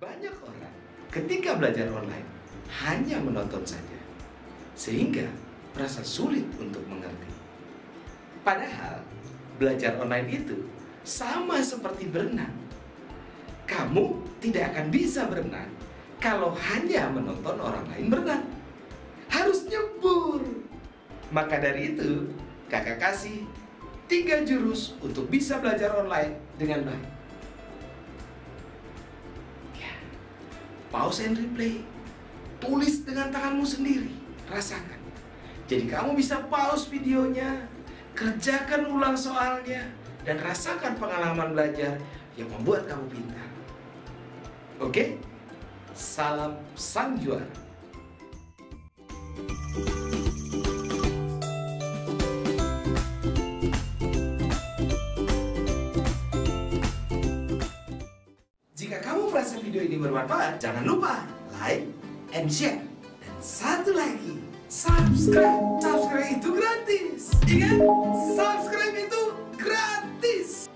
Banyak orang ketika belajar online hanya menonton saja, sehingga merasa sulit untuk mengerti. Padahal belajar online itu sama seperti berenang. Kamu tidak akan bisa berenang kalau hanya menonton orang lain berenang. Harus nyebur. Maka dari itu, kakak kasih 3 jurus untuk bisa belajar online dengan baik. Pause and replay. Tulis dengan tanganmu sendiri. Rasakan. Jadi kamu bisa pause videonya, kerjakan ulang soalnya, dan rasakan pengalaman belajar yang membuat kamu pintar. Oke? Salam sang juara. Jika kamu merasa video ini bermanfaat, jangan lupa like and share. Dan satu lagi, subscribe. Subscribe itu gratis. Ingat, subscribe itu gratis.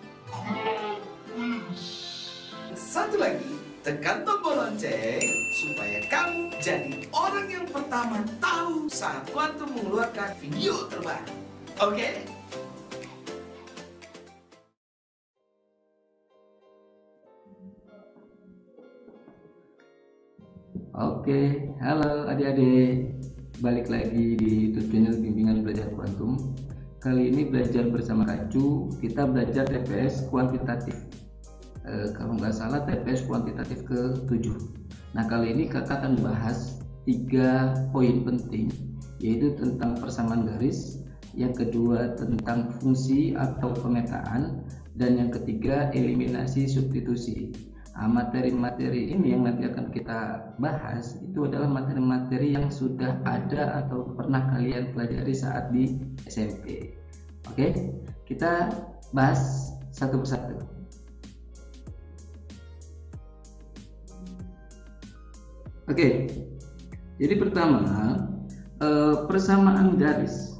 Satu lagi, tekan tombol lonceng supaya kamu jadi orang yang pertama tahu saat Quantum mengeluarkan video terbaru. Oke? Oke, halo adik-adik, balik lagi di YouTube channel Bimbingan Belajar Kuantum. Kali ini belajar bersama Kacu, kita belajar TPS kuantitatif. Kalau nggak salah TPS kuantitatif ke-7. Nah, kali ini kakak akan bahas 3 poin penting, yaitu tentang persamaan garis, yang kedua tentang fungsi atau pemetaan, dan yang ketiga eliminasi substitusi. Materi-materi ini yang nanti akan kita bahas itu adalah materi-materi yang sudah ada atau pernah kalian pelajari saat di SMP. Oke, kita bahas satu persatu. Oke, jadi pertama persamaan garis.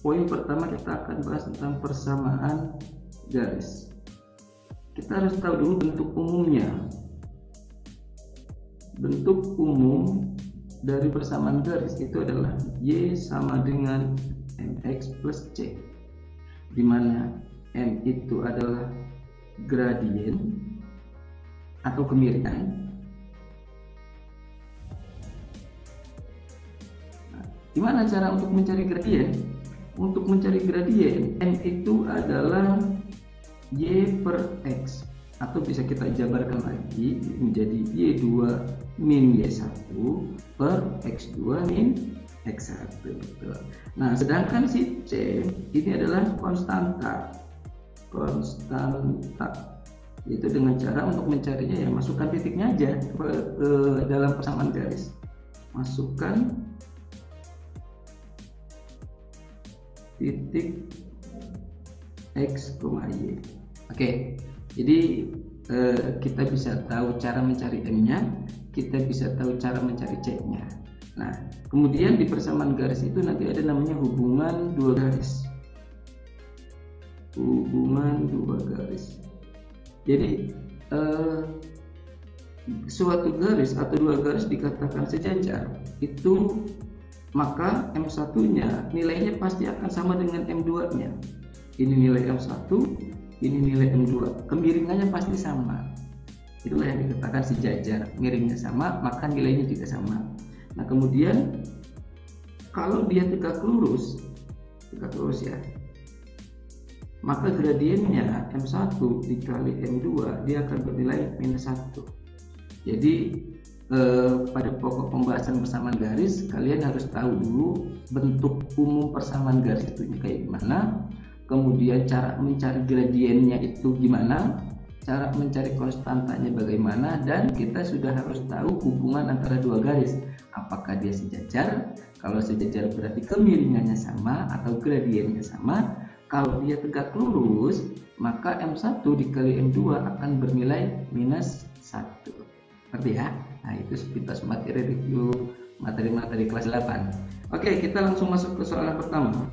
Poin pertama kita akan bahas tentang persamaan garis. Kita harus tahu dulu bentuk umumnya. Bentuk umum dari persamaan garis itu adalah Y sama dengan MX plus C, di mana M itu adalah gradien atau kemiringan. Nah, gimana cara untuk mencari gradien? Untuk mencari gradien, M itu adalah Y per X, atau bisa kita jabarkan lagi menjadi Y2 min Y1 per X2 min X1. Nah, sedangkan si C ini adalah konstanta, itu dengan cara untuk mencarinya ya masukkan titiknya aja ke dalam persamaan garis, masukkan titik X, Y. Oke, jadi kita bisa tahu cara mencari M-nya, kita bisa tahu cara mencari C-nya. Nah, kemudian di persamaan garis itu nanti ada namanya hubungan 2 garis. Hubungan 2 garis. Jadi suatu garis atau 2 garis dikatakan sejajar, itu maka M1-nya nilainya pasti akan sama dengan M2-nya. Ini nilai M1, ini nilai M2, kemiringannya pasti sama. Itulah yang dikatakan sejajar, miringnya sama maka nilainya juga sama. Nah, kemudian kalau dia tegak lurus ya, maka gradiennya M1 dikali M2 dia akan bernilai minus 1. Jadi pada pokok pembahasan persamaan garis kalian harus tahu dulu bentuk umum persamaan garis itu kayak gimana, kemudian cara mencari gradiennya itu gimana, cara mencari konstantanya bagaimana, dan kita sudah harus tahu hubungan antara 2 garis. Apakah dia sejajar? Kalau sejajar berarti kemiringannya sama atau gradiennya sama. Kalau dia tegak lurus, maka M1 dikali M2 akan bernilai minus 1. Ngerti ya? Nah, itu sepintas materi review materi-materi kelas 8. Oke, kita langsung masuk ke soal yang pertama.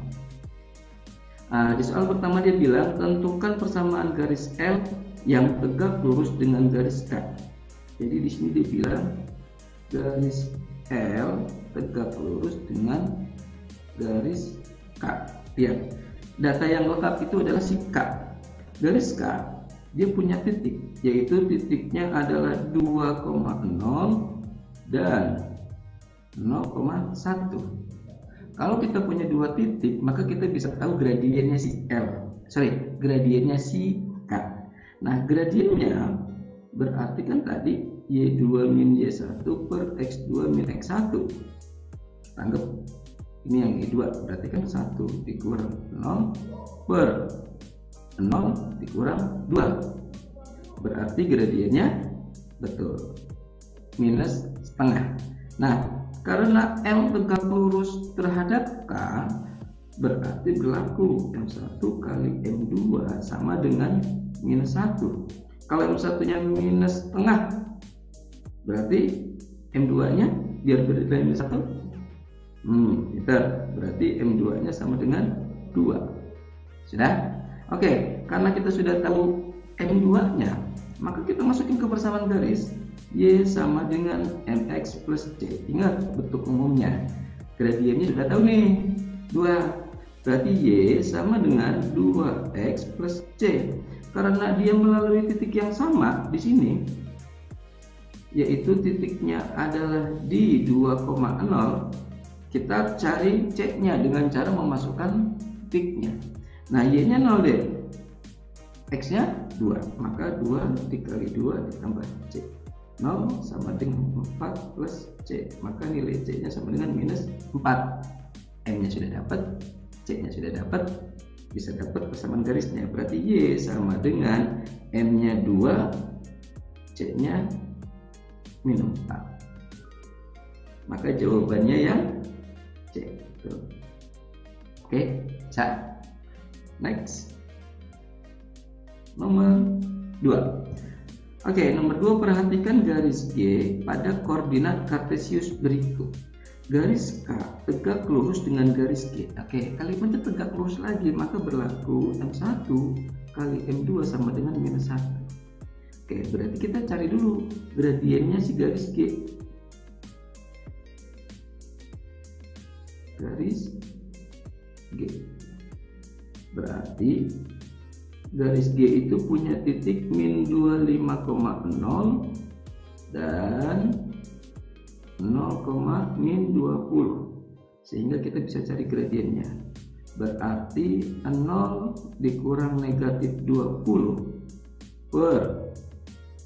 Nah, di soal pertama dia bilang tentukan persamaan garis L yang tegak lurus dengan garis K. Jadi di sini dia bilang garis L tegak lurus dengan garis K. Lihat, data yang lengkap itu adalah si K. Garis K dia punya titik, yaitu titiknya adalah 2,0 dan 0,1. Kalau kita punya dua titik, maka kita bisa tahu gradiennya si gradiennya si K. Nah, gradiennya berarti kan tadi Y2 min Y1 per X2 min X1. Anggap ini yang Y2, berarti kan 1 dikurang 0 per 0 dikurang 2. Berarti gradiennya betul, minus setengah. Nah, karena M tegak lurus terhadap K, berarti berlaku M1 kali M2 sama dengan minus 1. Kalau M1 nya minus setengah, berarti M2 nya biar beda dengan minus 1. Berarti M2 nya sama dengan 2. Sudah? Oke, karena kita sudah tahu M2 nya, maka kita masukin ke persamaan garis. Y sama dengan MX plus C. Ingat bentuk umumnya, gradiennya sudah tahu nih, 2. Berarti Y sama dengan 2X plus C. Karena dia melalui titik yang sama di sini, yaitu titiknya adalah di 2,0, kita cari C-nya dengan cara memasukkan tiknya. Nah, Y-nya 0 deh, X-nya 2, maka 2 dikali 2 ditambah C. 0 sama dengan 4 plus C, maka nilai C-nya sama dengan minus 4. M-nya sudah dapat, C-nya sudah dapat, bisa dapat persamaan garisnya. Berarti Y sama dengan M-nya 2, C-nya minus 4. Maka jawabannya yang C. Oke, bisa. Next, nomor 2. Oke, nomor 2, perhatikan garis G pada koordinat kartesius berikut. Garis K tegak lurus dengan garis G. Oke, kalimatnya tegak lurus lagi, maka berlaku M1 kali M2 sama dengan minus 1. Oke, berarti kita cari dulu gradiennya si garis G. Garis G. Berarti garis G itu punya titik min 25,0 dan 0, min 20, sehingga kita bisa cari gradiennya. Berarti 0 dikurang negatif 20 per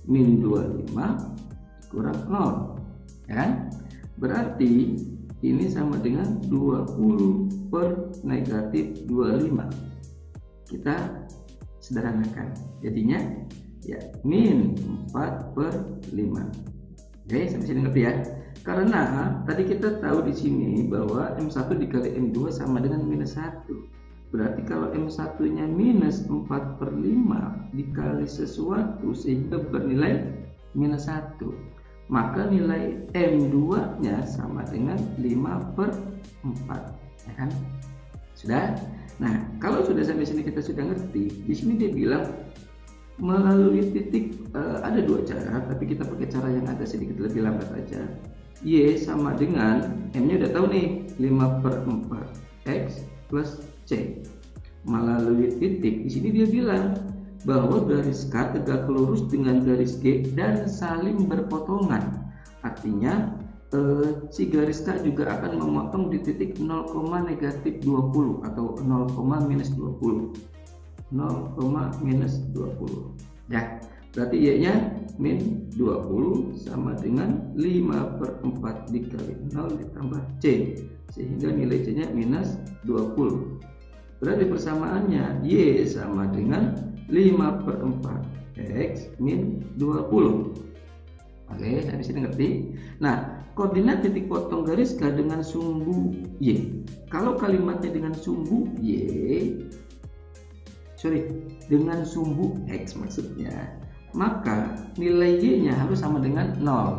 min 25 kurang 0, ya kan? Berarti ini sama dengan 20 per negatif 25. Kita sederhanakan, jadinya ya min 4 per 5. Oke, sampai sini ngerti ya? Karena tadi kita tahu di sini bahwa M1 dikali M2 sama dengan minus 1. Berarti kalau M1 nya minus 4 per 5 dikali sesuatu sehingga bernilai minus 1, maka nilai M2 nya sama dengan 5 per 4, ya kan? Sudah? Nah, kalau sudah sampai sini kita sudah ngerti. Di sini dia bilang melalui titik ada dua cara, tapi kita pakai cara yang agak sedikit lebih lambat aja. Y sama dengan M-nya udah tahu nih, 5 per 4 X plus C. Melalui titik, di sini dia bilang bahwa garis K tegak lurus dengan garis G dan saling berpotongan. Artinya si garis K juga akan memotong di titik 0, negatif 20 atau 0, minus 20. 0, minus 20. Ya, berarti Y-nya min 20 sama dengan 5 per 4 dikali 0 ditambah C, sehingga nilai C-nya minus 20. Berarti persamaannya Y sama dengan 5 per 4 X min 20. Oke, sampai sini ngerti? Nah, koordinat titik potong garis K dengan sumbu Y. Kalau kalimatnya dengan sumbu dengan sumbu X maksudnya, maka nilai Y-nya harus sama dengan 0.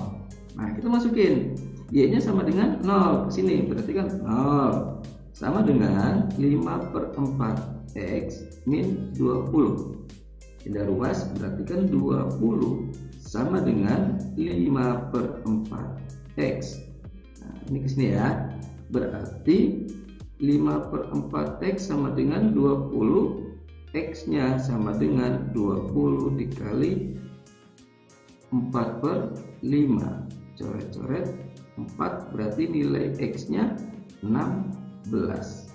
Nah, kita masukin Y-nya sama dengan 0 sini, berarti kan 0 sama dengan 5 per 4 X min 20. Tidak ruas, berarti kan 20 sama dengan 5/4x. Nah, ini ke sini ya. Berarti 5/4x sama dengan 20, x-nya sama dengan 20 dikali 4/5. Coret-coret 4, berarti nilai x-nya 16.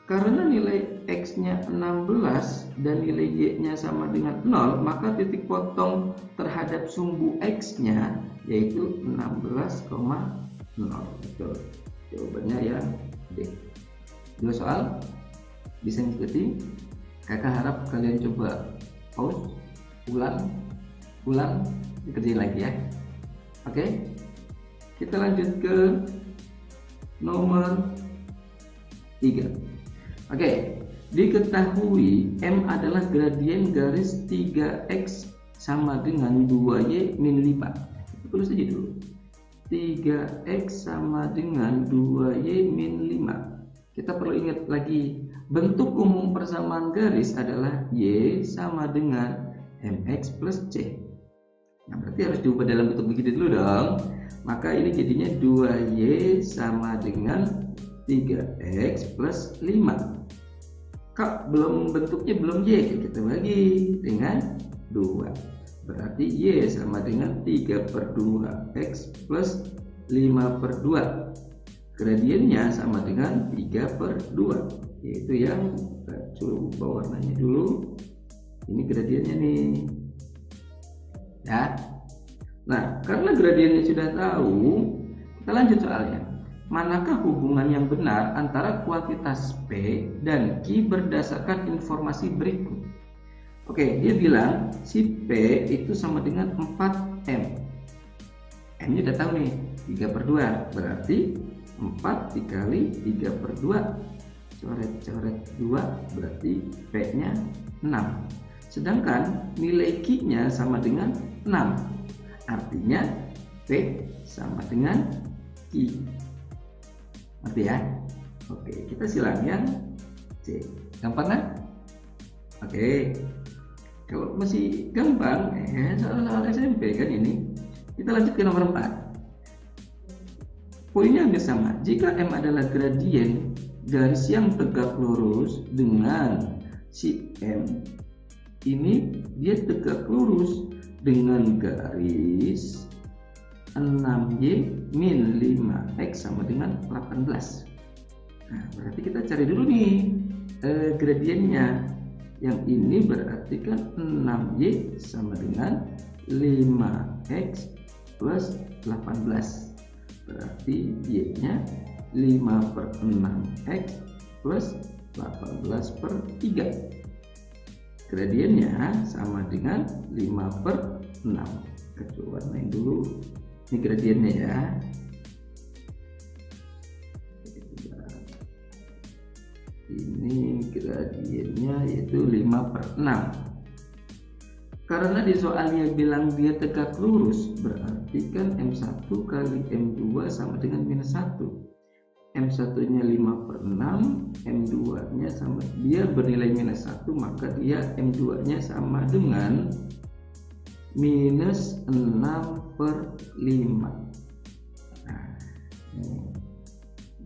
Karena nilai x-nya 16 dan nilai y-nya sama dengan 0, maka titik potong terhadap sumbu x-nya yaitu 16,0. Betul. Jawabannya yang D. Dua soal bisa mengikuti. Kakak harap kalian coba pause, ulang, dikerjain lagi ya. Oke, kita lanjut ke nomor 3. Oke, diketahui M adalah gradien garis 3x sama dengan 2y min 5. Tulis aja dulu. 3x sama dengan 2y min 5. Kita perlu ingat lagi, bentuk umum persamaan garis adalah y sama dengan mx plus c. Nah, berarti harus diubah dalam bentuk begitu dulu dong. Maka ini jadinya 2y sama dengan 3x plus 5. Kak, bentuknya belum y, kita bagi dengan 2. Berarti y sama dengan 3/2x plus 5/2. Gradiennya sama dengan 3/2, yaitu yang coba warnanya dulu. Ini gradiennya nih ya. Nah, karena gradiennya sudah tahu, kita lanjut soalnya. Manakah hubungan yang benar antara kuantitas P dan Q berdasarkan informasi berikut? Oke, dia bilang si P itu sama dengan 4M. M-nya udah tahu nih, 3/2. Berarti 4 dikali 3/2. Coret-coret 2, berarti P-nya 6. Sedangkan nilai Q-nya sama dengan 6. Artinya P sama dengan Q. Ngerti ya? Oke, kita silang yang C. Gampang kan? Oke. Kalau masih gampang, soal-soal SMP kan ini. Kita lanjut ke nomor 4. Poinnya hampir sama. Jika M adalah gradien garis yang tegak lurus dengan si M, ini dia tegak lurus dengan garis 6y min 5x sama dengan 18. Nah, berarti kita cari dulu nih gradiennya. Yang ini berarti kan 6y sama dengan 5x plus 18. Berarti y-nya 5/6x plus 18/3. Gradiennya sama dengan 5/6. Kita warnain dulu. Ini gradiennya ya. Ini gradiennya yaitu 5/6. Karena di soalnya bilang dia tegak lurus, berarti kan M1 kali M2 sama dengan -1. M1-nya 5/6, M2-nya sama, dia bernilai -1, maka dia M2-nya sama dengan -6/5. Nah, ini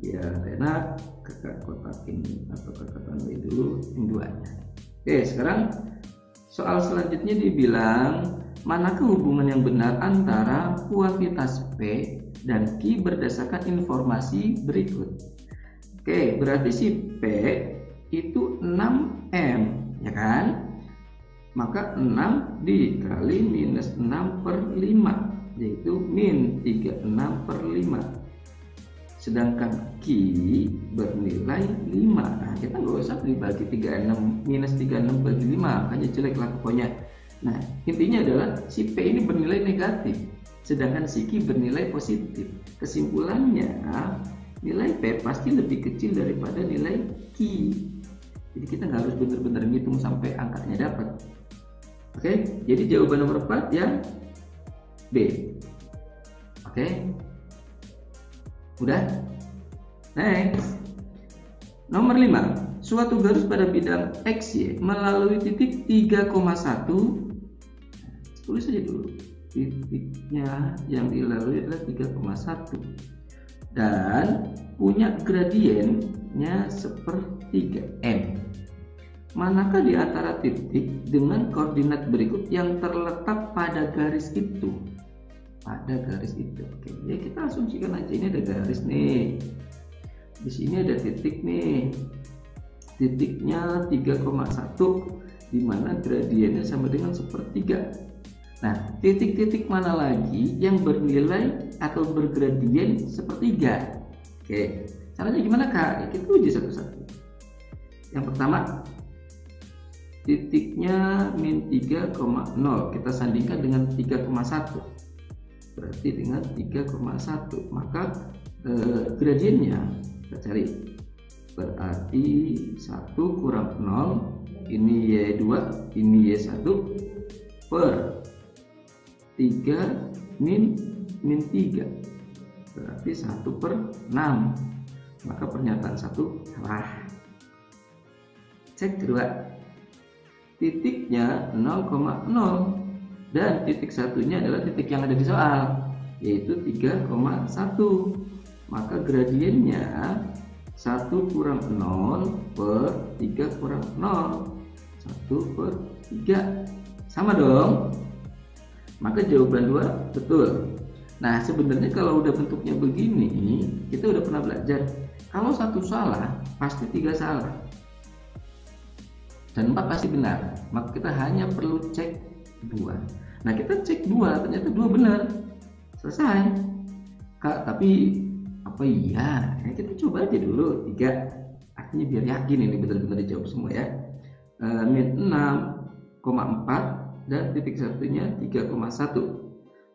biar enak, kakak kotakin atau kakak tambahin dulu M2-nya. Oke, sekarang soal selanjutnya dibilang manakah hubungan yang benar antara kuantitas P dan Q berdasarkan informasi berikut. Oke, berarti si P itu 6M, ya kan? Maka 6 dikali -6/5, yaitu min 36/5. Sedangkan Q bernilai 5. Nah, kita nggak usah dibagi 36, -36 bagi 5, hanya jelek lah pokoknya. Nah, intinya adalah si P ini bernilai negatif, sedangkan si Q bernilai positif. Kesimpulannya, nilai P pasti lebih kecil daripada nilai Q. Jadi kita nggak harus benar-benar ngitung sampai angkanya dapat. Oke, jadi jawaban nomor 4 yang B. Oke, udah. Next, nomor 5. Suatu garis pada bidang XY melalui titik 3,1. tulis saja dulu. Titiknya yang dilalui adalah 3,1 dan punya gradiennya sepertiga M. Manakah di antara titik dengan koordinat berikut yang terletak pada garis itu? Pada garis itu. Oke, ya kita asumsikan aja ini ada garis nih. Di sini ada titik nih. Titiknya 3,1 di mana gradiennya sama dengan sepertiga. Nah, titik-titik mana lagi yang bernilai atau bergradien sepertiga? Oke, caranya gimana Kak? Ya, kita uji satu-satu. Yang pertama, titiknya min 3,0 kita sandingkan dengan 3,1, berarti dengan 3,1 maka gradiennya kita cari, berarti 1 kurang 0 ini Y2 ini Y1 per 3 min 3 berarti 1 per 6, maka pernyataan 1 salah. Cek kedua, titiknya 0,0 dan titik satunya adalah titik yang ada di soal, yaitu 3,1, maka gradiennya 1 kurang 0 per 3 kurang 0, 1 per 3 sama dong, maka jawaban 2 betul. Nah, sebenarnya kalau udah bentuknya begini kita udah pernah belajar, kalau satu salah pasti 3 salah dan 4 pasti benar, maka kita hanya perlu cek 2. Nah, kita cek 2, ternyata 2 benar, selesai. Kak, tapi apa iya? Ya, kita coba aja dulu 3, artinya biar yakin ini benar-benar dijawab semua ya. Min 6,4 dan titik satunya 3,1,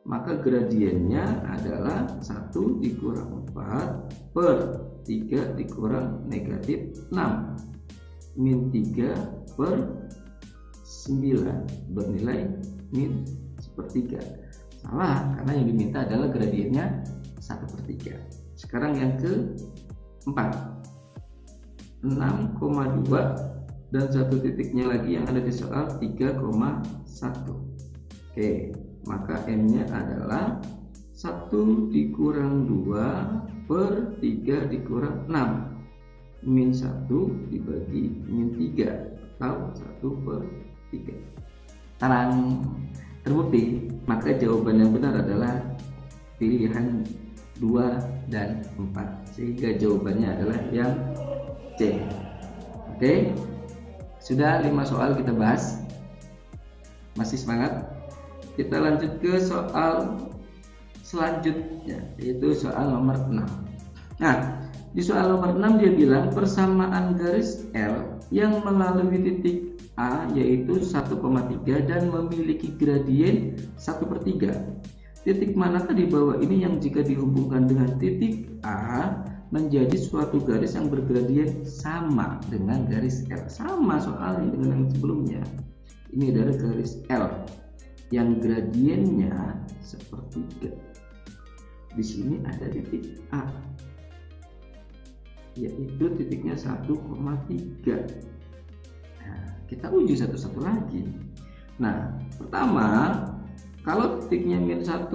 maka gradiennya adalah 1 dikurang 4 per 3 dikurang negatif 6 min 3 per 9 bernilai min sepertiga. Salah, karena yang diminta adalah gradiennya 1 per 3. Sekarang yang keempat, 6,2 dan satu titiknya lagi yang ada di soal 3,1. Oke, maka M-nya adalah 1 dikurang 2 per 3 dikurang 6 min 1 dibagi min 3 atau 1 per 3. Tarang, terbukti. Maka jawaban yang benar adalah pilihan 2 dan 4, sehingga jawabannya adalah yang C. Oke, sudah 5 soal kita bahas. Masih semangat? Kita lanjut ke soal selanjutnya, yaitu soal nomor 6. Nah, di soal nomor 6 dia bilang persamaan garis L yang melalui titik A yaitu 1,3 dan memiliki gradien 1 per 3. Titik manakah di bawah ini yang jika dihubungkan dengan titik A menjadi suatu garis yang bergradien sama dengan garis L? Sama soalnya dengan yang sebelumnya. Ini adalah garis L yang gradiennya sepertiga. Di sini ada titik A, yaitu titiknya 1,3. Nah, kita uji satu-satu lagi. Nah, pertama, kalau titiknya min 1,2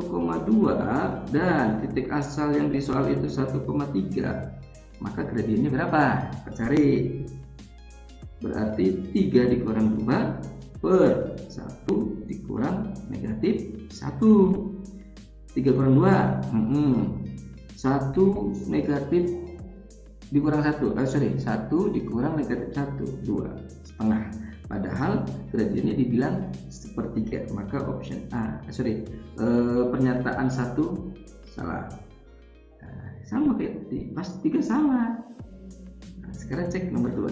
dan titik asal yang di soal itu 1,3, maka gradiennya berapa? Kita cari. Berarti 3 dikurang 2 per 1 dikurang negatif 1. 3 kurang 2, 1 negatif dikurang 1, 1 dikurang negatif 1, 2 setengah. Padahal gradiennya dibilang sepertiga, maka option A, pernyataan 1 salah. Nah, sama kayak tadi, pasti 3 salah. Nah, sekarang cek nomor 2.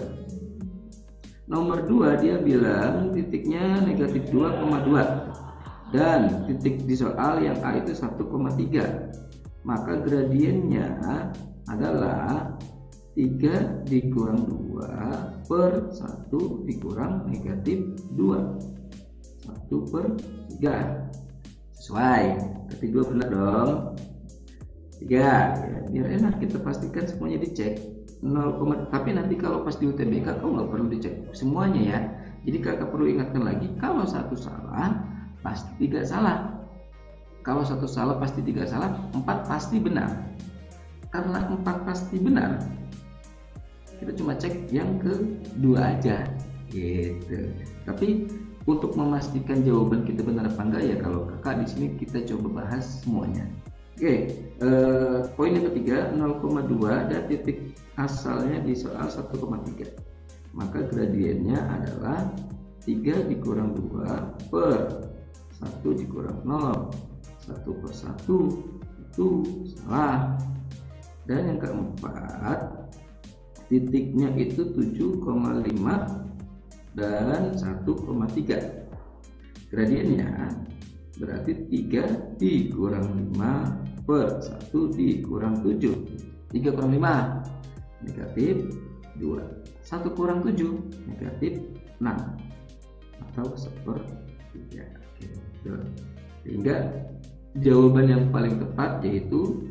Nomor 2 dia bilang titiknya negatif 2,2 dan titik di soal yang A itu 1,3, maka gradiennya adalah 3 dikurang 2 per 1 dikurang negatif 2, 1 per 3. Sesuai, tapi 2 benar dong. 3 ya, biar enak kita pastikan semuanya dicek. 0, tapi nanti kalau pas di UTBK kau nggak perlu dicek semuanya ya. Jadi kakak perlu ingatkan lagi, kalau satu salah pasti 3 salah. Kalau 1 salah pasti 3 salah, 4 pasti benar. Karena 4 pasti benar, kita cuma cek yang kedua aja gitu. Tapi untuk memastikan jawaban kita benar apa enggak ya, kalau kakak di sini kita coba bahas semuanya. Oke, poin yang ketiga 0,2 dan titik asalnya di soal 1,3. Maka gradiennya adalah 3 dikurang 2 per 1 dikurang 0. 1 per 1 itu salah. Dan yang keempat, titiknya itu 7,5 dan 1,3. Gradiennya berarti 3 dikurang 5 per 1 dikurang 7. 3 kurang 5 negatif 2. 1 kurang 7 negatif 6 atau 1/3. Sehingga jawaban yang paling tepat yaitu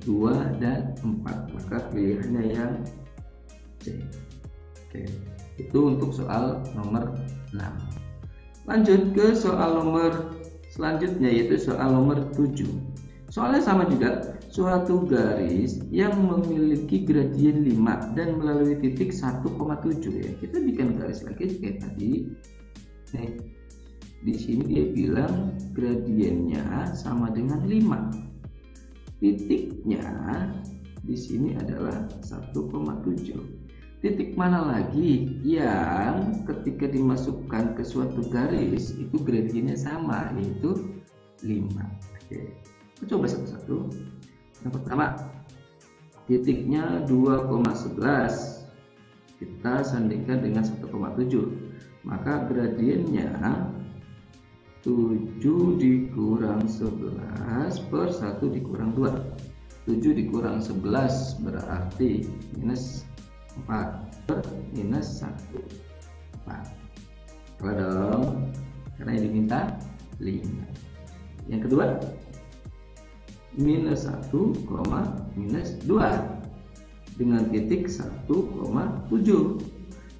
2 dan 4. Maka pilihannya yang C. Oke. Itu untuk soal nomor 6. Lanjut ke soal nomor selanjutnya, yaitu soal nomor 7. Soalnya sama juga, suatu garis yang memiliki gradien 5 dan melalui titik 1,7 ya. Kita bikin garis lagi kayak tadi. Nih, di sini dia bilang gradiennya sama dengan 5. Titiknya di sini adalah 1,7. Titik mana lagi yang ketika dimasukkan ke suatu garis itu gradiennya sama, yaitu 5. Oke, kita coba satu-satu. Yang pertama, titiknya 2,11 kita sandingkan dengan 1,7, maka gradiennya 7 dikurang 11 per 1 dikurang 2. 7 dikurang 11 berarti minus 4 per minus 1. 4. Coba dong, karena yang diminta 5. Yang kedua, minus 1, minus 2 dengan titik 1,7.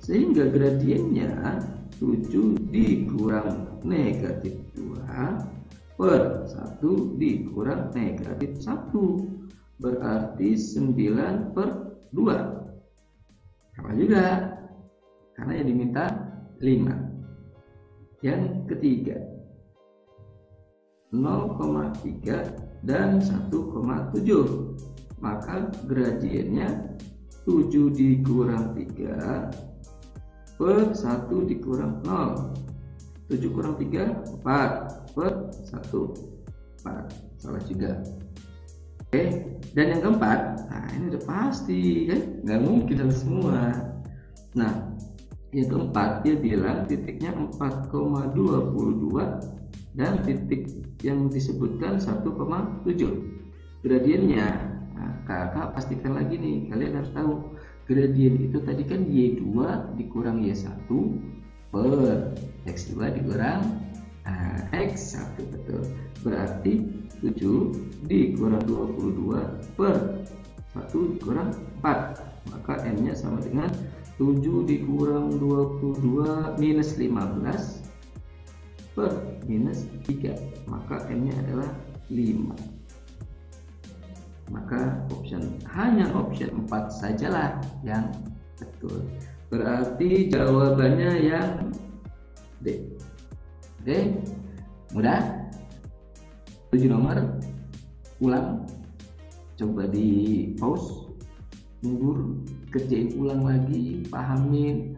Sehingga gradiennya 7 dikurang negatif 2 per 1 dikurang negatif 1 berarti 9 per 2. Sama juga, karena yang diminta 5. Yang ketiga, 0,3 dan 1,7. Maka gradiennya 7 dikurang 3 per 1 dikurang 0. 7 kurang 3, 4 per 1, 4. Salah juga. Oke, dan yang keempat, nah ini udah pasti kan, nggak mungkin harus semua. Nah, yang keempat dia bilang titiknya 4,22 dan titik yang disebutkan 1,7. Gradiennya, nah, kakak pastikan lagi nih, kalian harus tahu gradien itu tadi kan Y2 dikurang Y1 per X2 dikurang X1, betul. Berarti 7 dikurang 22 per 1 dikurang 4. Maka N nya sama dengan 7 dikurang 22 minus 15 per minus 3. Maka N nya adalah 5. Maka hanya option 4 sajalah yang betul. Berarti jawabannya yang D. Oke, mudah. 7 nomor, ulang, coba di pause, mundur, kerjain ulang lagi, pahamin,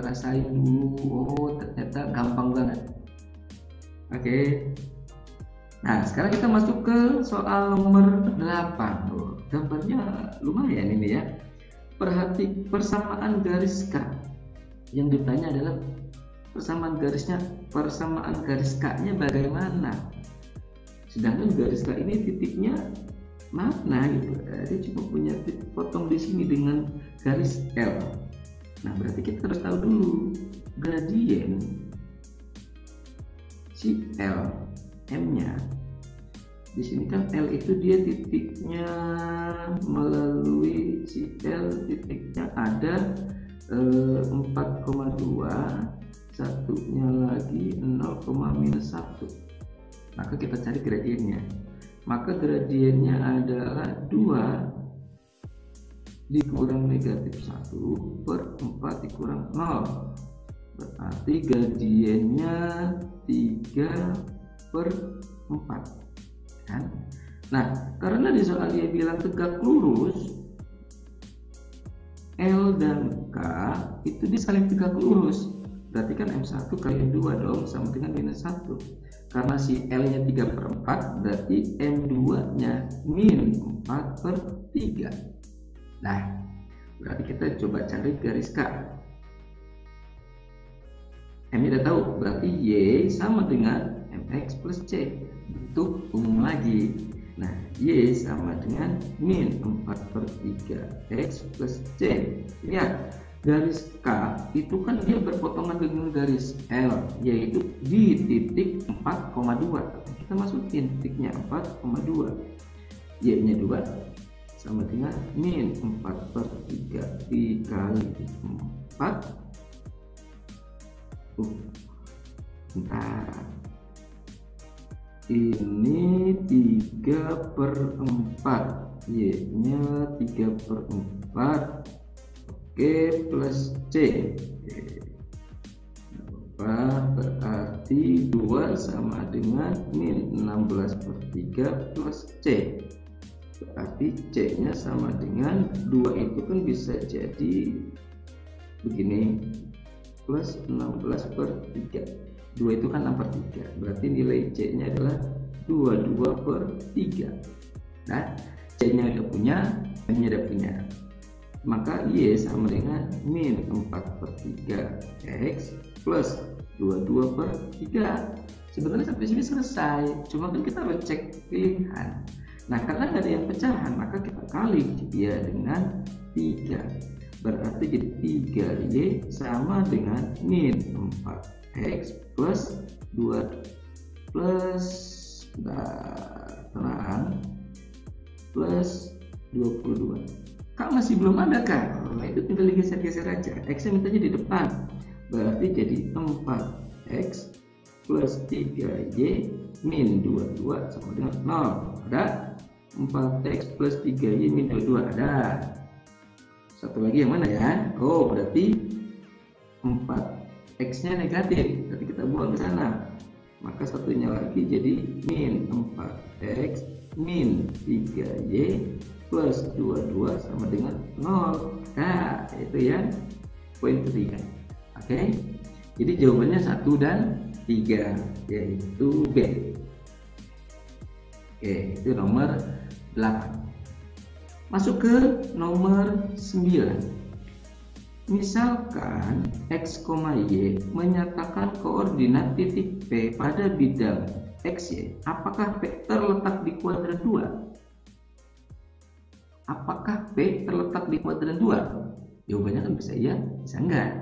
rasain dulu. Oh, ternyata gampang banget. Oke. Nah, sekarang kita masuk ke soal nomor 8. Oh, gambarnya lumayan ini ya. Perhati persamaan garis K. Yang ditanya adalah persamaan garis K-nya bagaimana? Sedangkan garis K ini titiknya mana gitu. Dia cuma punya titik potong di sini dengan garis L. Nah, berarti kita harus tahu dulu gradien si L, M-nya. Di sini kan L itu dia titiknya melalui si L, titiknya ada 4,2 satunya lagi 0,-1. Maka kita cari gradiennya. Maka gradiennya adalah 2 dikurang negatif 1 per 4 dikurang 0. Berarti gradiennya 3 per 4 kan? Nah, karena di soal dia bilang tegak lurus, L dan K itu disaling tegak lurus. Berarti kan M1 kali M2 dong sama dengan -1. Karena si L-nya 3 per 4, berarti M2-nya -4/3. Nah, berarti kita coba cari garis K. M-nya udah tahu, berarti Y sama dengan MX plus C. Itu umum lagi. Nah, Y sama dengan -4/3 X plus C. Lihat, garis K itu kan dia berpotongan dengan garis L, yaitu di titik 4,2. Kita masukin titiknya 4,2. Y-nya 2 sama dengan -4/3 dikali 4. Bentar. Ini 3 per 4, Y-nya 3 per 4, oke, plus C. Berarti 2 sama dengan -16/3 plus C. Berarti C-nya sama dengan 2, itu kan bisa jadi begini, plus 16/3. 2 itu kan 6/3, berarti nilai C-nya adalah 22/3. Nah, C-nya udah punya, M-nya udah punya, maka Y sama dengan -4/3 X plus 22/3. Sebenarnya sampai sini selesai, cuma kan kita harus cek pilihan. Nah, karena nggak ada yang pecahan, maka kita kali dia dengan 3. Berarti jadi 3Y sama dengan -4X plus 2 plus plus 22. Kak masih belum ada kan? Nah, itu tinggal digeser-geser aja. X-nya mintanya di depan. Berarti jadi 4X plus 3Y min 22 sama dengan 0. Ada? 4X plus 3Y min 22 ada. Satu lagi yang mana ya? Oh, berarti 4X-nya negatif. Berarti kita buang ke sana. Maka satunya lagi jadi min 4X min 3Y plus 22 sama dengan 0. Nah, itu ya poin ketiga. Oke. Jadi jawabannya 1 dan 3, yaitu B. Oke, itu nomor 8. Masuk ke nomor 9. Misalkan X, Y menyatakan koordinat titik P pada bidang XY, apakah P terletak di kuadran 2? Apakah P terletak di kuadran 2? Jawabannya kan bisa iya, bisa enggak.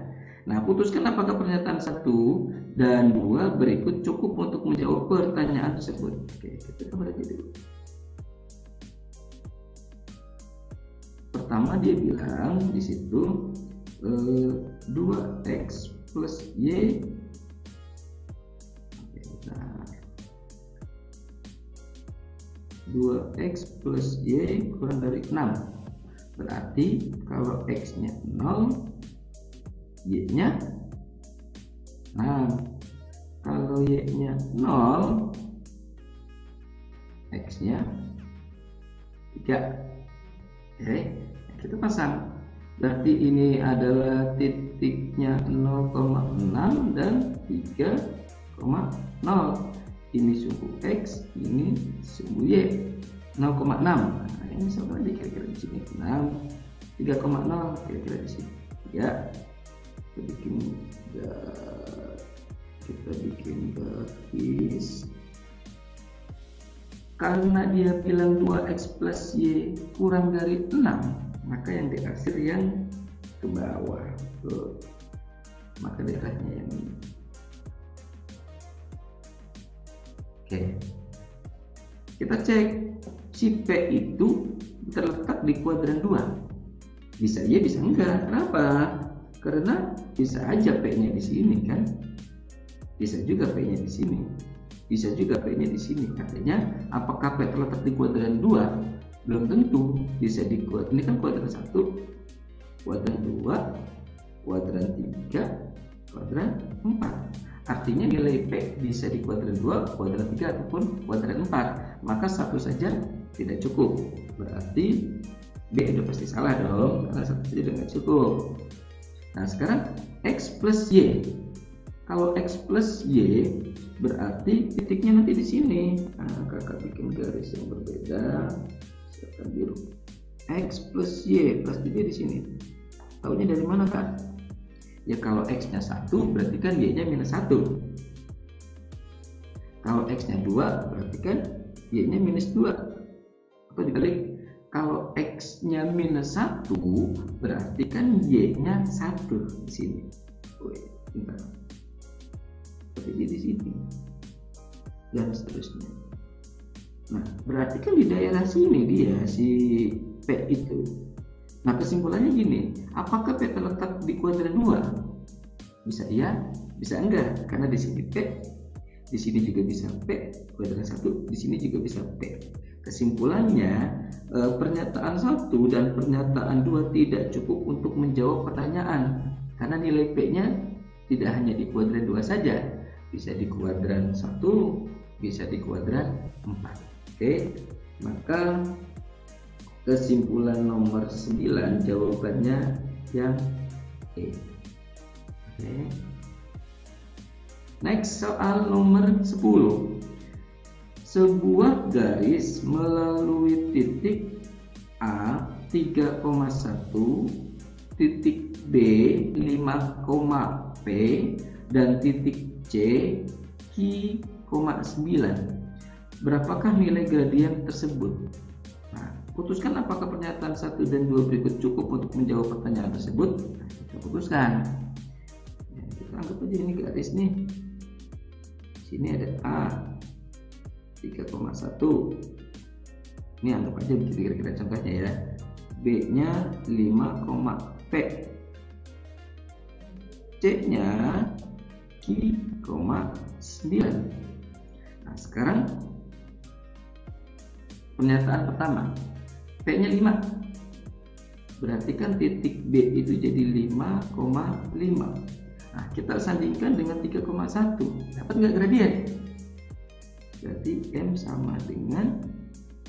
Nah, putuskan apakah pernyataan 1 dan 2 berikut cukup untuk menjawab pertanyaan tersebut. Oke, kita coba aja dulu. Pertama dia bilang di situ 2X plus Y. Nah, 2X plus Y kurang dari 6. Berarti kalau X-nya 0, Y-nya 6. Kalau Y-nya 0, X-nya 3. Oke, kita pasang. Berarti ini adalah titiknya 0,6 dan 3,0. Ini sumbu X, ini sumbu Y. 0,6. Nah, ini sama aja kira-kira di sini. 6, 3,0 kira-kira di sini. Ya, kita bikin garis. Karena dia bilang 2X plus Y kurang dari 6, maka yang di akhir yang ke bawah. Tuh. Maka daerahnya yang ini. Oke. Kita cek si P itu terletak di kuadran 2. Bisa iya, bisa enggak. Kenapa? Karena bisa aja P-nya di sini kan, bisa juga P-nya di sini, bisa juga P-nya di sini. Artinya apakah P terletak di kuadran 2? Belum tentu. Bisa di kuadran, ini kan kuadran 1, kuadran 2, kuadran 3, kuadran 4. Artinya nilai P bisa di kuadran 2, kuadran 3 ataupun kuadran 4. Maka satu saja tidak cukup. Berarti B udah pasti salah dong, karena satu saja udah nggak cukup. Nah sekarang X plus Y. Kalau X plus Y berarti titiknya nanti di sini. Nah, kakak bikin garis yang berbeda. Siapkan biru. X plus Y pasti dia di sini. Taunya dari mana kak? Ya kalau X-nya 1 berarti kan Y-nya minus 1. Kalau X-nya 2 berarti kan Y-nya minus 2. Atau dibalik, kalau X-nya minus 1 berarti kan Y-nya 1 di sini. Bentar. Berarti dia di sini. Dan seterusnya. Nah, berarti kan di daerah sini dia si P itu. Nah, kesimpulannya gini, apakah P terletak di kuadran 2? Bisa iya, bisa enggak, karena di sini P, di sini juga bisa P, kuadran 1, di sini juga bisa P. Kesimpulannya, pernyataan 1 dan pernyataan 2 tidak cukup untuk menjawab pertanyaan, karena nilai P-nya tidak hanya di kuadran 2 saja, bisa di kuadran 1, bisa di kuadran 4. Oke, maka kesimpulan nomor 9 jawabannya yang E. Oke. Next, soal nomor 10. Sebuah garis melalui titik A 3,1, titik B 5, P dan titik C Q,9. Berapakah nilai gradien tersebut? Nah, putuskan apakah pernyataan 1 dan 2 berikut cukup untuk menjawab pertanyaan tersebut. Nah, kita putuskan. Ya, kita anggap aja ini garis nih. Sini ada A 3,1. Ini anggap aja begitu kira-kira contohnya ya. B-nya 5, P. C-nya Q,9. Nah, sekarang pernyataan pertama, P-nya 5. Berarti kan titik B itu jadi 5,5. Nah, kita sandingkan dengan 3,1. Dapat nggak gradien? Berarti M sama dengan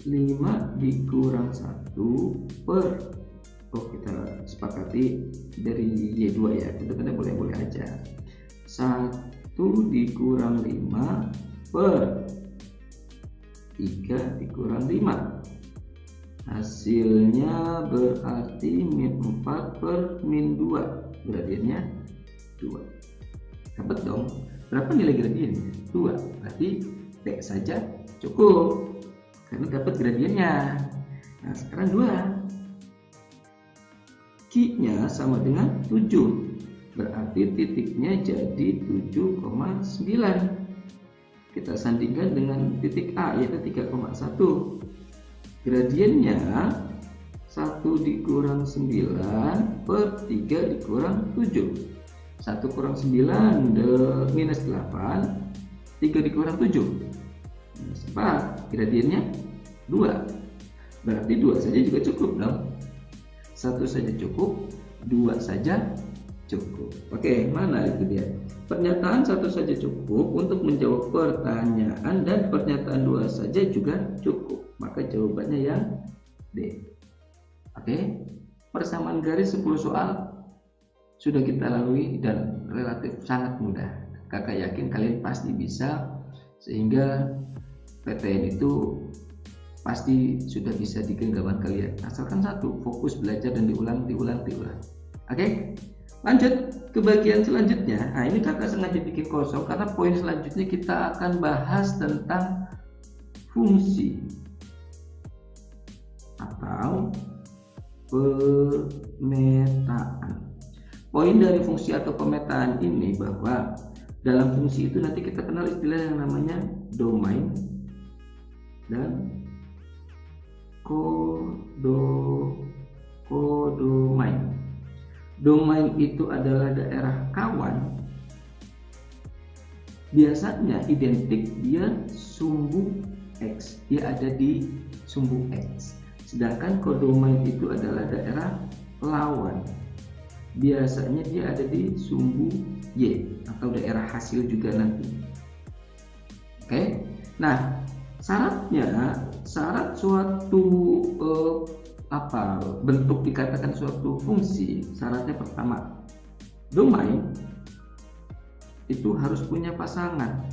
5 dikurang 1 per, kita sepakati dari Y2 ya, benar-benar boleh-boleh aja. 1 dikurang 5 per 3 dikurang 5. Hasilnya berarti min 4 per min 2. Gradiennya 2. Dapat dong. Berapa nilai gradiennya? 2. Berarti P saja cukup. Karena dapat gradiennya. Nah, sekarang 2. Q-nya sama dengan 7. Berarti titiknya jadi 7,9. Kita sandingkan dengan titik A yaitu 3,1. Gradiennya 1 dikurang 9 per 3 dikurang 7. 1 kurang 9 minus 8. 3 dikurang 7 minus 4. Gradiennya 2. Berarti 2 saja juga cukup dong. 1 saja cukup, 2 saja cukup. Oke, mana itu dia? Pernyataan 1 saja cukup untuk menjawab pertanyaan dan pernyataan 2 saja juga cukup. Maka jawabannya yang D. Oke, persamaan garis 10 soal sudah kita lalui dan relatif sangat mudah. Kakak yakin kalian pasti bisa, sehingga PTN itu pasti sudah bisa di genggaman kalian. Asalkan satu, fokus belajar dan diulang. Oke, lanjut ke bagian selanjutnya. Nah, ini kakak sengaja bikin kosong karena poin selanjutnya kita akan bahas tentang fungsi atau pemetaan. Poin dari fungsi atau pemetaan ini bahwa dalam fungsi itu nanti kita kenal istilah yang namanya domain dan kodomain. domain itu adalah daerah kawan, biasanya identik dia sumbu X, dia ada di sumbu X. Sedangkan kodomain itu adalah daerah lawan, biasanya dia ada di sumbu Y atau daerah hasil juga nanti. Oke, nah syarat suatu bentuk dikatakan suatu fungsi, syaratnya pertama, domain itu harus punya pasangan,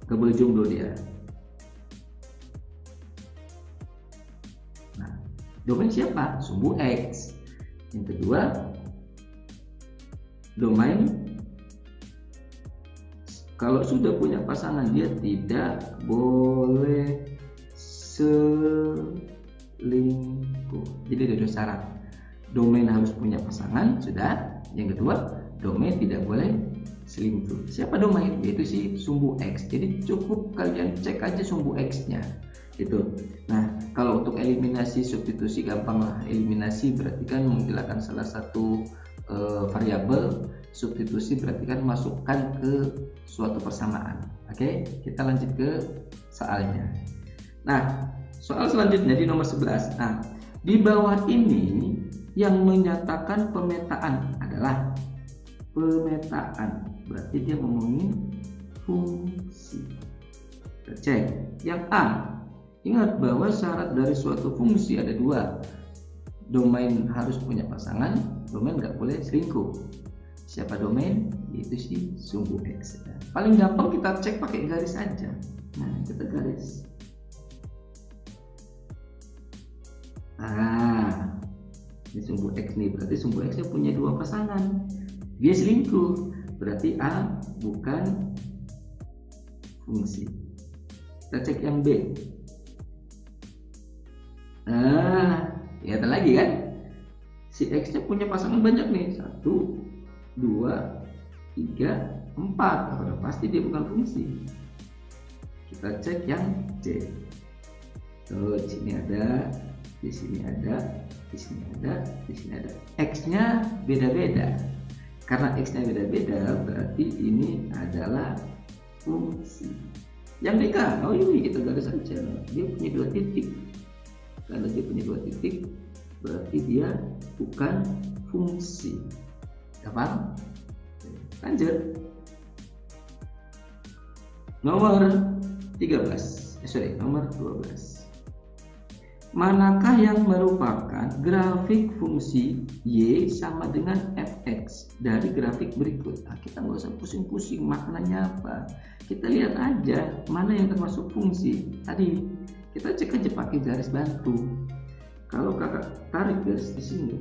gak boleh jomblo dia. Nah, domain siapa? Sumbu X. Yang kedua, domain kalau sudah punya pasangan dia tidak boleh selingkuh. Jadi ada 2 syarat. Domain harus punya pasangan, sudah. Yang kedua, domain tidak boleh selingkuh. Siapa domain? Yaitu si sumbu X. Jadi cukup kalian cek aja sumbu X-nya. Gitu. Nah, kalau untuk eliminasi substitusi gampang lah. Eliminasi berarti kan menghilangkan salah satu variabel, substitusi berarti kan masukkan ke suatu persamaan. Oke, kita lanjut ke soalnya. Nah, soal selanjutnya di nomor 11. Nah, di bawah ini yang menyatakan pemetaan adalah pemetaan. Berarti dia ngomongin fungsi. Kita cek. Yang A, ingat bahwa syarat dari suatu fungsi ada 2. Domain harus punya pasangan, domain nggak boleh selingkuh. Siapa domain? Yaitu si sumbu X. Paling gampang kita cek pakai garis aja. Nah, kita garis. Nah, ini sumbu X nih, berarti sumbu X nya punya 2 pasangan. Dia selingkuh, berarti A bukan fungsi. Kita cek yang B. Lihat lagi kan, si X nya punya pasangan banyak nih, 1, 2, 3, 4. Udah pasti dia bukan fungsi. Kita cek yang C. Tuh, di sini ada, di sini ada, di sini ada, di sini ada. X nya beda-beda. Karena X nya beda-beda, berarti ini adalah fungsi. Yang D kan, ini kita garis saja. Dia punya 2 titik. Karena dia punya 2 titik, berarti dia bukan fungsi. Gampang? Lanjut. Nomor 13. Nomor 12. Manakah yang merupakan grafik fungsi Y sama dengan fx dari grafik berikut? Nah, kita nggak usah pusing-pusing maknanya apa. Kita lihat aja mana yang termasuk fungsi. Tadi kita cek aja pakai garis bantu. Kalau kakak tarik garis di sini,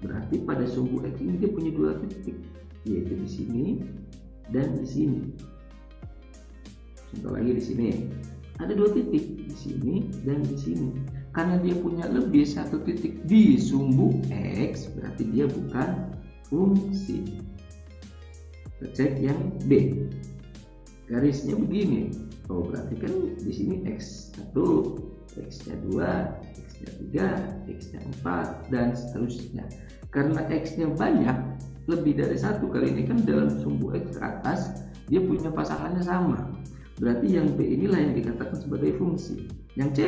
berarti pada sumbu X ini dia punya 2 titik, yaitu di sini dan di sini. Contoh lagi di sini. Ada 2 titik di sini dan di sini. Karena dia punya lebih 1 titik di sumbu X, berarti dia bukan fungsi. Kita cek yang B. Garisnya begini. Oh, berarti kan di sini X1, X-nya 2, X-nya 3, X-nya 4 dan seterusnya. Karena X-nya banyak, lebih dari 1 kali ini kan dalam sumbu X ke atas dia punya pasangannya sama. Berarti yang B inilah yang dikatakan sebagai fungsi. Yang C,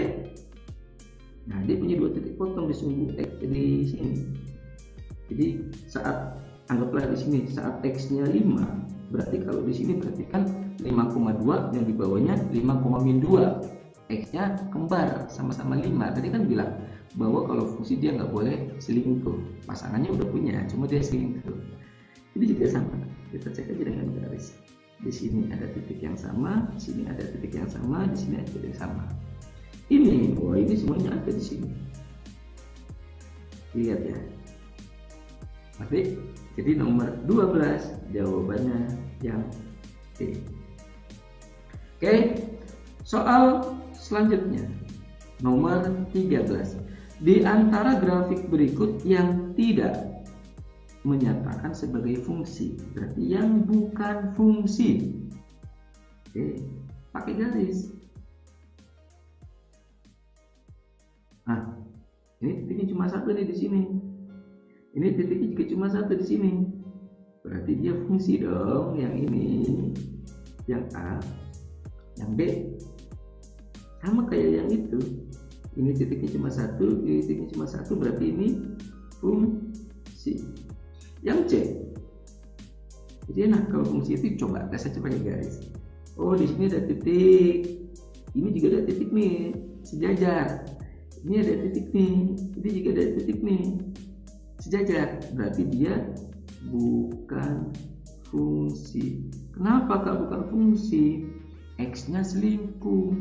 nah dia punya 2 titik potong di sumbu X di sini. Jadi saat anggaplah di sini saat X-nya 5, berarti kalau di sini berarti kan 5,2 yang di bawahnya 5,-2. X-nya kembar sama-sama 5. Tadi kan bilang bahwa kalau fungsi dia nggak boleh selingkuh. Pasangannya udah punya, cuma dia selingkuh. Jadi juga sama. Kita cek aja dengan garis. Di sini ada titik yang sama, di sini ada titik yang sama, di sini ada titik yang sama. Ini, wah ini semuanya ada di sini. Lihat ya. Oke, jadi nomor 12 jawabannya yang D. Oke, soal selanjutnya nomor 13. Di antara grafik berikut yang tidak menyatakan sebagai fungsi, berarti yang bukan fungsi. Oke, pakai garis. Nah, ini titiknya cuma 1 nih di sini. Ini titiknya juga cuma satu di sini. Berarti dia fungsi dong, yang ini, yang A, yang B. Sama kayak yang itu. Ini titiknya cuma satu, ini titiknya cuma satu, berarti ini fungsi. Yang C. Jadi nah, kalau fungsi itu coba tes aja pakai garis. Oh, di sini ada titik. Ini juga ada titik nih, sejajar. Ini ada titik nih, ini juga ada titik nih, sejajar. Berarti dia bukan fungsi. Kenapa Kak bukan fungsi? X-nya selingkuh.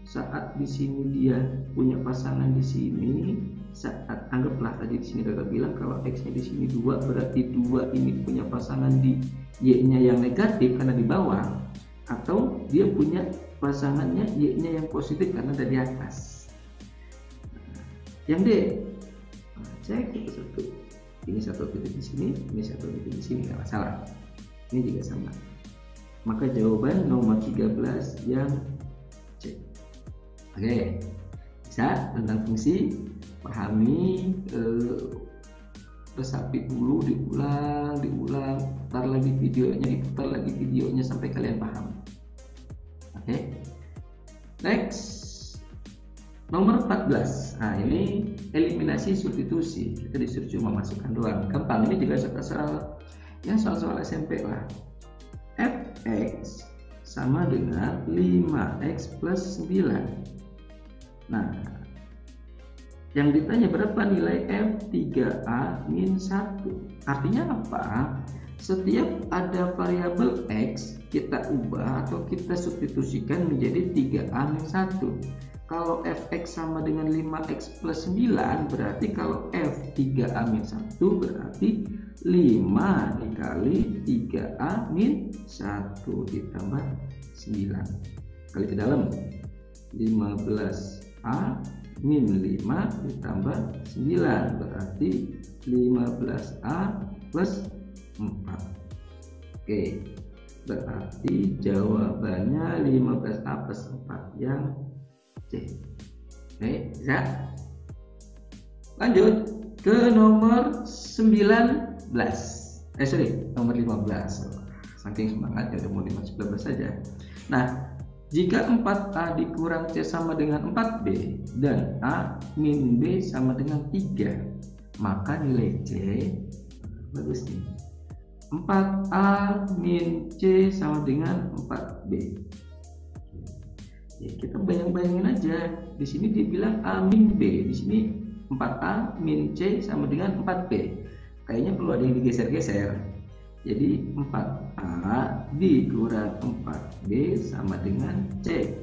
Saat di sini dia punya pasangan di sini, saat anggaplah tadi di sini Kakak bilang kalau X-nya di sini 2, berarti 2 ini punya pasangan di Y-nya yang negatif karena di bawah, atau dia punya pasangannya Y-nya yang positif karena ada di atas. Yang D, cek satu. Ini satu titik di sini, ini satu titik di sini, nggak masalah. Ini juga sama. Maka jawaban nomor 13 yang C. Oke, bisa tentang fungsi, pahami, resapi dulu, diulang, putar lagi videonya, sampai kalian paham. Oke, next, nomor 14. Nah, ini eliminasi substitusi. Kita disuruh cuma masukkan doang. Gampang, ini juga soal-soal SMP lah. Fx sama dengan 5x plus 9. Nah, yang ditanya berapa nilai F 3A min 1. Artinya apa? Setiap ada variabel X, kita ubah atau kita substitusikan menjadi 3A min 1. Kalau Fx sama dengan 5x plus 9, berarti kalau F 3A min 1 berarti 5 dikali 3A min 1 ditambah 9. Kali ke dalam, 15A min 5 ditambah 9 berarti 15A plus 4. Oke, berarti jawabannya 15A plus 4 yang C. Oke, bisa. Lanjut ke nomor 19. Nomor 15. Saking semangatnya udah mau 19 saja. Nah, jika 4A dikurang C sama dengan 4B dan A min B sama dengan 3, maka nilai C, bagus nih, 4A min C sama dengan 4B. Ya, kita bayangin aja, di sini dibilang A min B, di sini 4A min C sama dengan 4B. Kayaknya perlu ada yang digeser-geser. Jadi 4A dikurang 4B sama dengan C.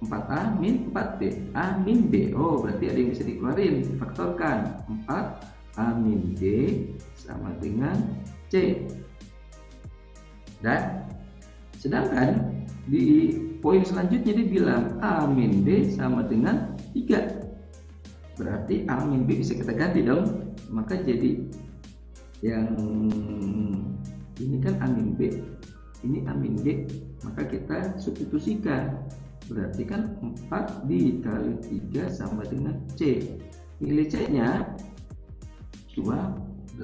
4A min 4B, A min B. Oh, berarti ada yang bisa dikeluarin, difaktorkan. 4A min B sama dengan C. Dan sedangkan di poin selanjutnya dibilang A min B sama dengan 3. Berarti A min B bisa kita ganti dong. Maka jadi yang ini kan A min B, ini A min B, maka kita substitusikan. Berarti kan 4 dikali 3 sama dengan C. Nilai C-nya 12.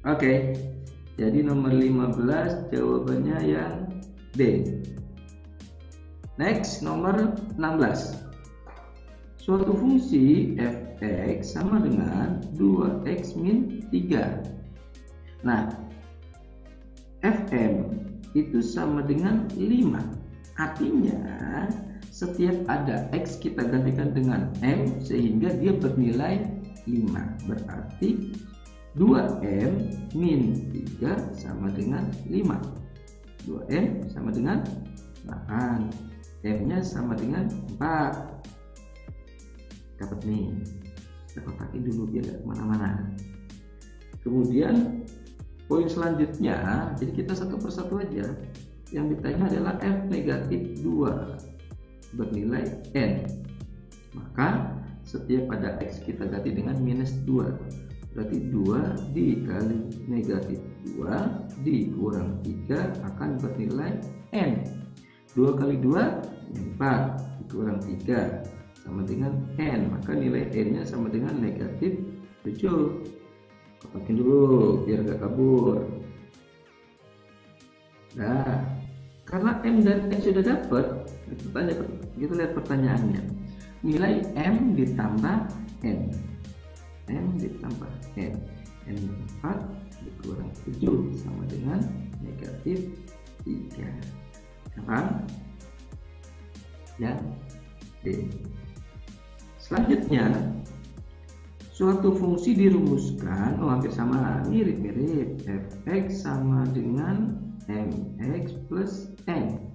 Oke, jadi nomor 15 jawabannya yang D. Next, nomor 16. Suatu fungsi fx sama dengan 2x min 3. Nah, fm itu sama dengan 5. Artinya, setiap ada x kita gantikan dengan m sehingga dia bernilai 5. Berarti 2m min 3 sama dengan 5. 2m sama dengan 8. M-nya sama dengan 4. Dapat nih, kita kotakin dulu biar gak kemana-mana. Kemudian poin selanjutnya, jadi kita satu persatu aja. Yang ditanya adalah F negatif 2 bernilai N. Maka setiap ada X kita ganti dengan minus 2. Berarti 2 dikali negatif 2 dikurang 3 akan bernilai N. 2 kali 2 4 dikurang 3 sama dengan N, maka nilai N nya sama dengan negatif 7. makin dulu biar gak kabur. Nah, karena M dan N sudah dapat, kita lihat pertanyaannya. Nilai M ditambah N. M ditambah N. N 4 dikurang 7 sama dengan negatif 3. Sekarang yang D. Selanjutnya, suatu fungsi dirumuskan, hampir sama, mirip-mirip. Fx sama dengan mx plus n.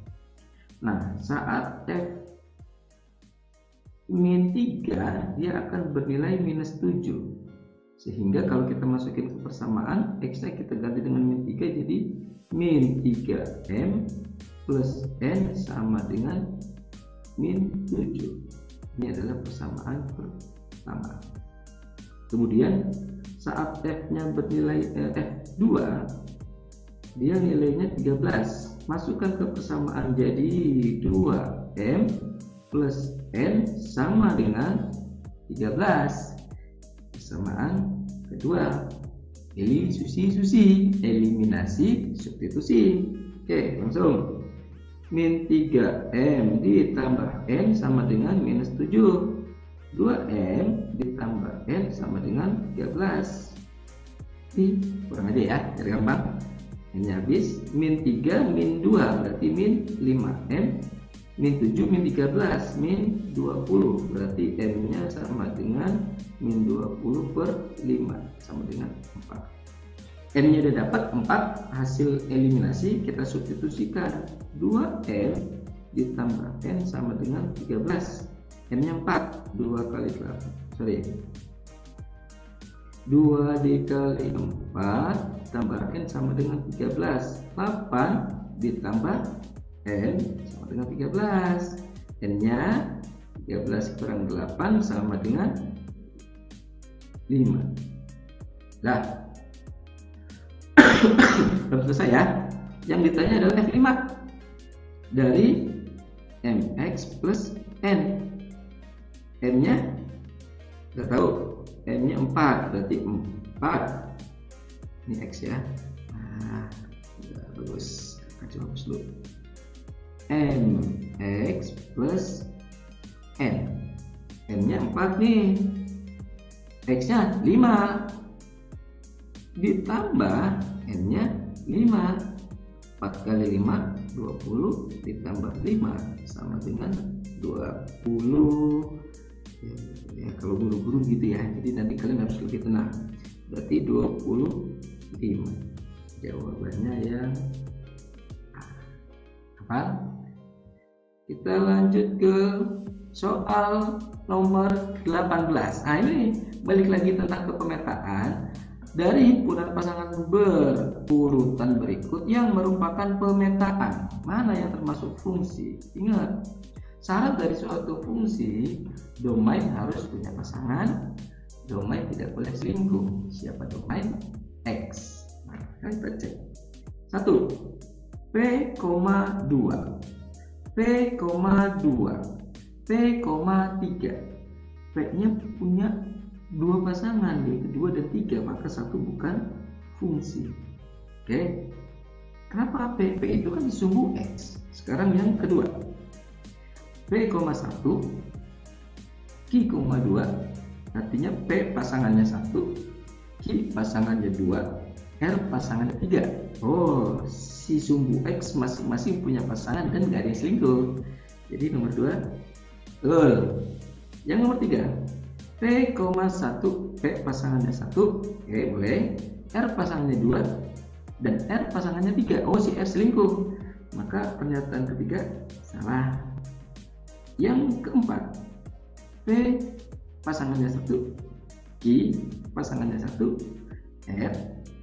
Nah, saat f min 3, dia akan bernilai minus 7. Sehingga kalau kita masukin ke persamaan, x-nya kita ganti dengan min 3, jadi min 3m plus n sama dengan min 7. Ini adalah persamaan pertama. Kemudian saat f-nya bernilai f2, dia nilainya 13. Masukkan ke persamaan, jadi 2m plus n sama dengan 13. Persamaan kedua, eliminasi substitusi. Oke, langsung. Min 3m ditambah n sama dengan minus 7. 2m ditambah n sama dengan 13. Kurang aja ya, jadi gampang. Ini habis. Min 3 min 2 berarti min 5m. Min 7 min 13 min 20, berarti n nya sama dengan min 20 per 5 sama dengan 4. N nya udah dapat 4, hasil eliminasi kita substitusikan. 2n ditambah n sama dengan 13. N nya 4, 2 kali 8, 2 dikali 4 tambah n sama dengan 13. 8 ditambah n sama dengan 13. N nya 13 kurang 8 sama dengan 5. Nah, belum selesai ya. Yang ditanya adalah F5 dari mx plus n. N nya udah tahu, n nya 4, berarti 4. Ini x ya. Nah, udah bagus. Coba hapus dulu. Mx plus n. N nya 4 nih. X nya 5 ditambah n nya 5. 4 kali 5 20 ditambah 5 sama dengan 20. Ya, kalau guru-guru gitu ya, jadi nanti kalian harus lebih tenang. Berarti 25. Jawabannya yang apa? Kita lanjut ke soal nomor 18. Nah, ini balik lagi tentang kepemetaan dari himpunan pasangan berurutan berikut yang merupakan pemetaan. Mana yang termasuk fungsi? Ingat, syarat dari suatu fungsi, domain harus punya pasangan, domain tidak boleh selingkuh. Siapa domain? X. Nah, kita cek. 1. P, 2 P, 2 P, 3. P nya punya dua pasangan, yaitu 2 dan 3, maka 1 bukan fungsi. Oke. Kenapa P? P itu kan sumbu X. Sekarang yang kedua, P, 1 Q, 2, artinya P pasangannya 1, Q pasangannya 2, R pasangannya 3. Oh, si sumbu X masing-masing punya pasangan dan gak ada yang selingkuh. Jadi nomor 2 betul. Yang nomor 3, P, 1 P pasangannya 1, oke boleh. R pasangannya 2 dan R pasangannya 3. Oh, si R selingkuh, maka pernyataan ketiga salah. Yang keempat, P pasangannya 1, Q pasangannya 1, R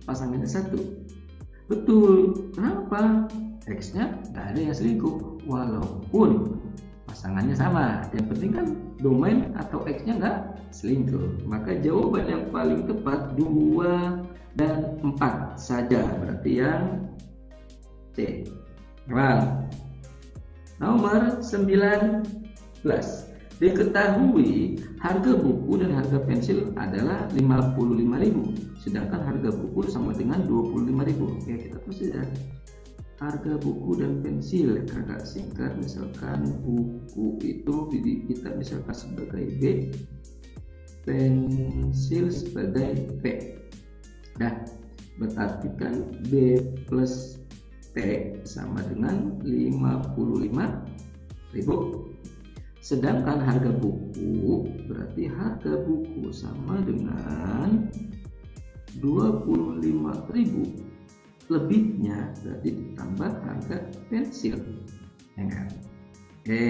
pasangannya 1. Betul. Kenapa? X-nya nggak ada yang selingkuh walaupun pasangannya sama. Yang penting kan domain atau X-nya nggak selingkuh. Maka jawaban yang paling tepat 2 dan 4 saja. Berarti yang C. Nomor 19. Diketahui harga buku dan harga pensil adalah 55.000, sedangkan harga buku sama dengan 25.000. Oke, kita terus ya. Harga buku dan pensil, kakak singkat, misalkan buku itu kita misalkan sebagai B, pensil sebagai P. Nah, berarti kan B plus P sama dengan 55.000. Sedangkan harga buku, berarti harga buku sama dengan 25.000. Lebihnya berarti ditambah harga pensil. Ya kan? Oke,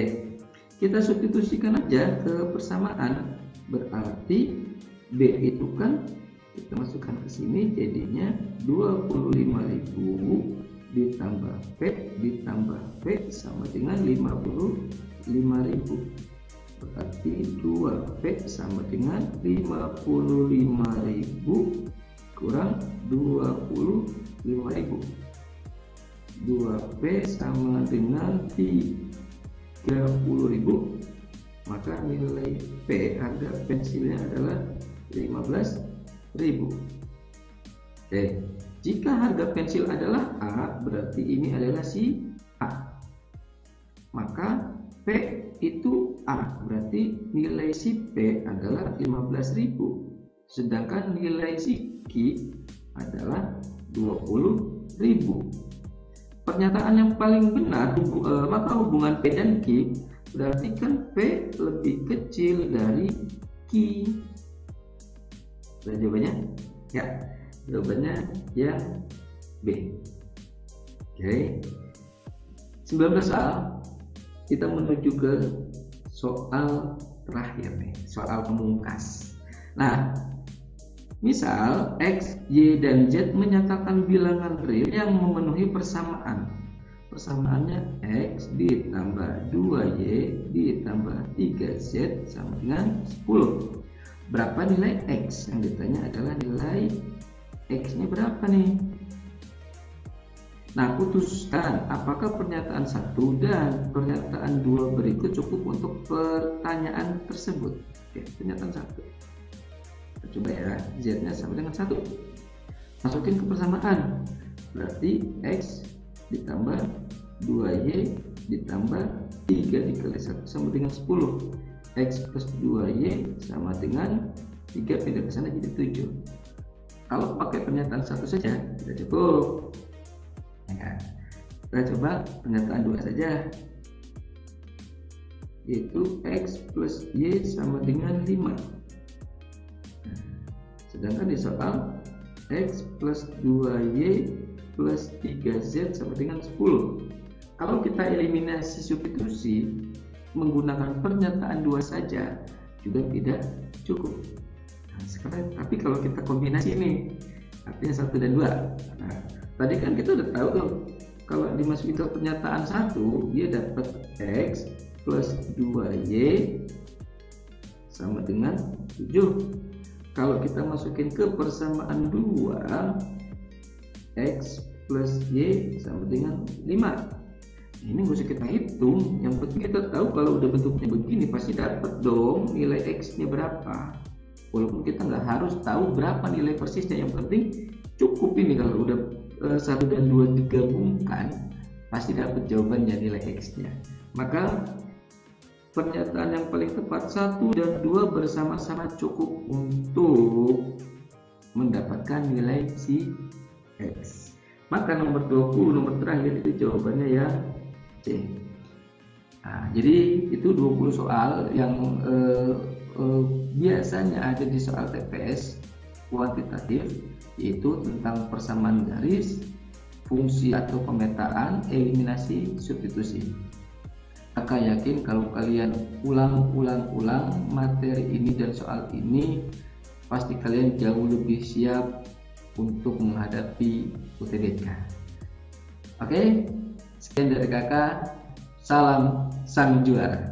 kita substitusikan aja ke persamaan. Berarti B itu kan kita masukkan ke sini, jadinya 25.000 ditambah P sama dengan 55.000. Berarti 2P sama dengan 55.000 kurang 25.000. 2P sama dengan 30.000. Maka nilai P, harga pensilnya adalah 15.000. Oke, jika harga pensil adalah A, berarti ini adalah si A. Maka P itu A, berarti nilai si P adalah 15.000. Sedangkan nilai si Q adalah 20.000. Pernyataan yang paling benar, maka hubungan P dan Q berarti kan P lebih kecil dari Q. Jawabannya ya, jawabannya yang B. Oke, 19 soal. Kita menuju ke soal terakhir nih, soal pemungkas. Nah, misal X, Y, dan Z menyatakan bilangan real yang memenuhi persamaan. Persamaannya X ditambah 2Y ditambah 3Z sama dengan 10. Berapa nilai X? Yang ditanya adalah nilai X-nya berapa nih? Nah, putuskan apakah pernyataan 1 dan pernyataan 2 berikut cukup untuk pertanyaan tersebut. Oke, pernyataan 1. Kita coba ya, Z-nya sama dengan 1. Masukin ke persamaan. Berarti X ditambah 2Y ditambah 3 dikali 1 sama dengan 10. X plus 2Y sama dengan 3 pindah ke sana jadi 7. Kalau pakai pernyataan 1 saja tidak cukup. Ya, kita coba pernyataan 2 saja, yaitu X plus Y sama dengan 5. Sedangkan di soal X plus 2Y plus 3Z sama dengan 10. Kalau kita eliminasi substitusi menggunakan pernyataan 2 saja juga tidak cukup. Nah, sekarang tapi kalau kita kombinasi ini, artinya 1 dan 2. Nah, tadi kan kita udah tahu tuh, kalau dimasukin ke pernyataan 1 dia dapat X plus 2Y sama dengan 7. Kalau kita masukin ke persamaan 2, X plus Y sama dengan 5. Ini nggak usah kita hitung, yang penting kita tahu kalau udah bentuknya begini pasti dapat dong nilai X-nya berapa. Walaupun kita nggak harus tahu berapa nilai persisnya, yang penting cukup ini kalau udah 1 dan 2 digabungkan pasti dapat jawabannya nilai X-nya. Maka pernyataan yang paling tepat 1 dan 2 bersama-sama cukup untuk mendapatkan nilai si X. Maka nomor 20, nomor terakhir itu jawabannya ya C. Nah, jadi itu 20 soal yang biasanya ada di soal TPS kuantitatif, yaitu tentang persamaan garis, fungsi atau pemetaan, eliminasi, substitusi. Kakak yakin kalau kalian ulang materi ini dan soal ini, pasti kalian jauh lebih siap untuk menghadapi UTBK. Oke, sekian dari kakak. Salam sang juara.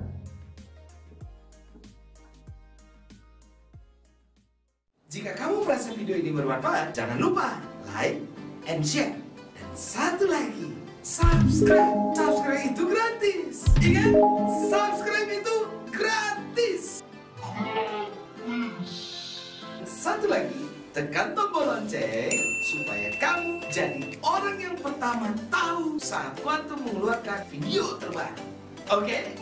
Jika kamu merasa video ini bermanfaat, jangan lupa like and share. Dan satu lagi, subscribe. Subscribe itu gratis. Ingat, subscribe itu gratis. satu lagi, tekan tombol lonceng supaya kamu jadi orang yang pertama tahu saat Quantum mengeluarkan video terbaru. Oke?